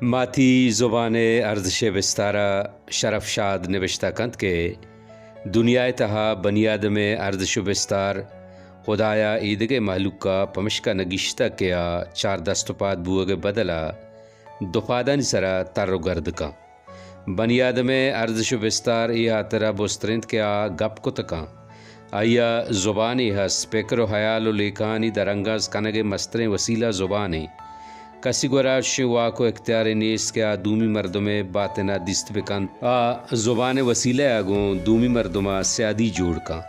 ماتی زبان ارزش بستارا شرف شاد نوشتہ کند کے دنیا تہا بنی آدم ارزش بستار خدایا عیدگے محلوق کا پمشکا نگیشتہ کیا چار دستپاد بوگ بدلا دفادن سرا تر گرد کا بنی آدم ارزش بستار یہ ترا بسترند کیا گپ کو تکا آیا زبانی ہس پیکر و حیال و لیکانی درنگاز کنگ مستریں وسیلہ زبانی کسی گوراج واکو اختیار نیس کیا دومی مردم باطنہ دست بکن زبان وسیلہ آگوں دومی مردمہ سیادی جوڑ کا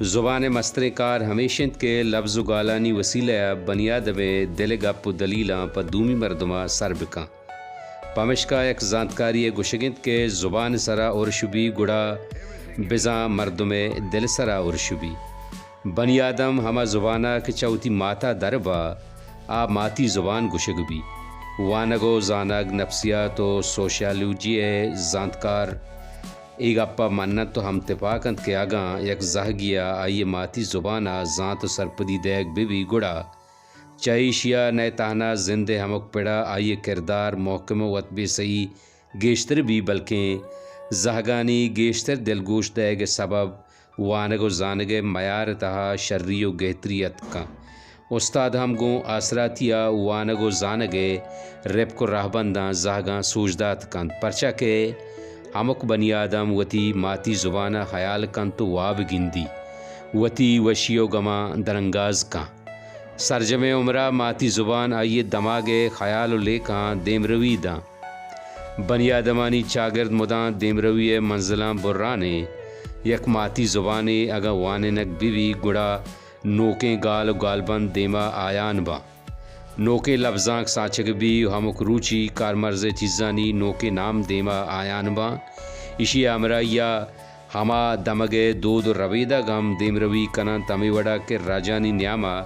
زبان مستر کار ہمیشند کے لفظ و گالانی وسیلہ بنیاد میں دل گپ و دلیلاں پر دومی مردمہ سر بکن پمشکا ایک زانتکاری گشگند کے زبان سرا اور شبی گڑا بزاں مردم دل سرا اور شبی بنی آدم ہما زبانہ کے چوتی ماتا دربا ماتی زبان گشگ بھی وانگو زانگ نفسیات و سوشیالوجی زانتکار ایک اپا منت تو ہم تپاکند کے آگاں یک زہگیا آئیے ماتی زبانہ زانت و سرپدی دیکھ بھی گڑا چائشیا نئے تانا زندے ہمک پڑا آئیے کردار محکم و وطبی صحیح گیشتر بھی بلکہ زہگانی گیشتر دلگوش دیگ سبب وانگو زانگ معیار تہا شرری و گہتریت کا استاد ہم گوں آسراتیا وانگو زانگے ریپ کو راہ بنداں زہگاں سوجدات کند پرچہ کے ہمک بنی آدم وتی ماتی زبانہ خیال کن تو واب گندی وتی وشیو گما درنگاز کا سرجم عمرہ ماتی زبان آئیے دماغے خیال و لیکاں دیمروی داں بنی آدمانی چاگرد مداں دیمروی منزلاں برانے یک ماتی زبانے اگا واننک بھی گڑا نوکیں گال و گالبند دیما آیان با نوکیں لفظاں سانچگ بھی ہمک روچی کارمرز چیزانی نوکے نام دیما آیان با اشی امرا یا ہما دمگے دود و رویدہ گم دیم روی کنن تمی وڑا کے راجانی نیاما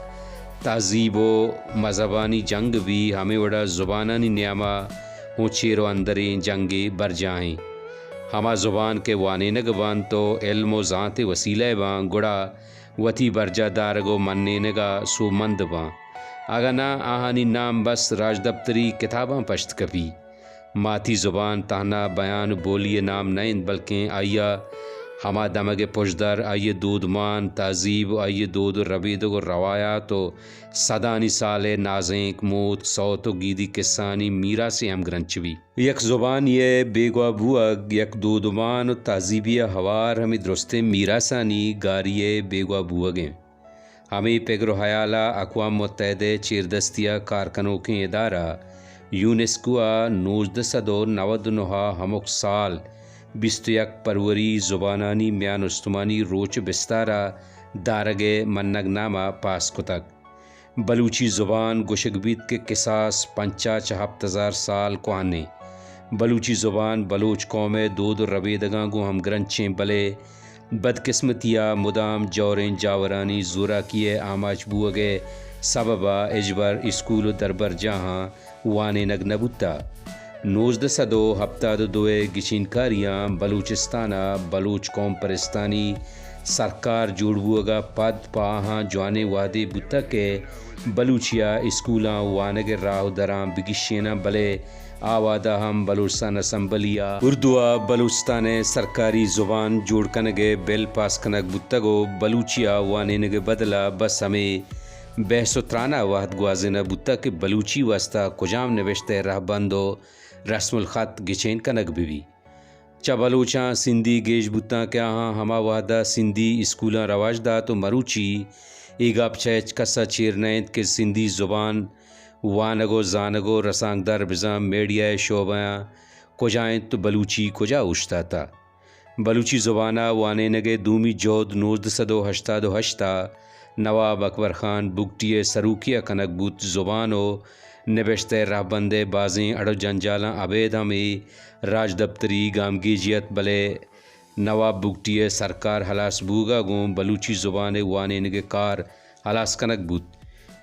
تہذیب و مذہبانی جنگ بھی ہمیں وڑا زبانانی نیاما ہوں چیر و اندریں جنگی بر جائیں ہما زبان کے وانے نگبان تو علم و ذات وسیلہ بان گڑا وتی برجا دارگو مننے نگا سو مند باں آگا نا آہانی نام بس راج دفتری کتاباں پشت کبھی ماتی زبان تہنا بیان بولی نام نہیں بلکہ آئیا ہما دمگ پشدر آئیے دود مان تہذیب آئیے دود ربید و روایات و صدانی سال نازیں موت صوت و گیدی کسانی میرا سے ہم گرنچوی یک زبان یہ بیگوا بوگ یک دودمان و تہذیبی ہوار ہمیں درستے میراسانی گاریے بیگوا بوگیں ہمیں پیگر و حیالہ اقوام متحدہ چیردستیا کارکنوں کے ادارہ یونیسکو 1999 ہمک سال 21 پروری زبانانی میان استمانی روچ بستارا دارگے منگ نامہ پاس کو تک بلوچی زبان گشگبیت کے قصاص 75,000 سال کو آنے بلوچی زبان بلوچ قوم دود و ربیدگاں گو ہم گرنچیں بلے بدقسمتیا مدام جوریں جاورانی زورا کیے آماچ بوگے سببا اجبر اسکول دربر جہاں وانے نگ نبوتا 1972 گچین کاریاں بلوچستانہ بلوچ قوم پرستانی سرکار جوڑ بوگا پد پاہاں جوانے وعدے بوتا کے بلوچیا اسکولاں وانگ راہ دراں بگشینا بلے آوادہ ہم بلوچستان اسمبلیا اردوہ بلوچستان سرکاری زبان جوڑ کنگے بل پاس کنگ بوتگو بلوچیا وانینگ بدلا بس ہمیں بحث و ترانہ واحد گوازنہ بوتا کہ بلوچی واسطہ کجام نوشتے راہ بندو رسم الخط گچین کنگ بھی چا بلوچاں سندھی گیج بوتاں کیا ہاں ہما وحدہ سندھی اسکولاں رواج دا تو مروچی ایگا پچیچ کسا چیر نیند کہ سندھی زبان وانگو زانگو رسانگ در بزام میڈیا شعبیاں کجائیں تو بلوچی کجا اوشتا تا بلوچی زبانہ وانے نگے دومی جود 1988 نواب اکبر خان بگٹی سروکیہ کنک بوت زبانو نبشتے راہ بندے بازیں اڑو جنجالاں عبید ہمیں راج دفتری گامگیجیت بلے نواب بگٹی سرکار ہلاس بوگا گوں بلوچی زبان وانے نگے کار ہلاس کنک بوت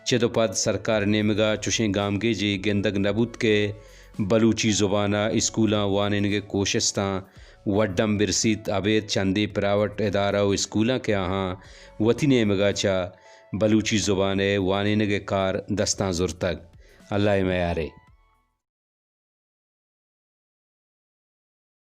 چدو پد سرکار نیمگا چوشیں گامگے جی گندگ نبوت کے بلوچی زبانہ اسکولاں وانے نگے کوشستاں وڈم برسیت عبید چندی پراوٹ ادارہ و اسکولاں کے آہاں وتی نیمگا چا بلوچی زبان وانے نگے کار دستاں زر تک اللہ میارے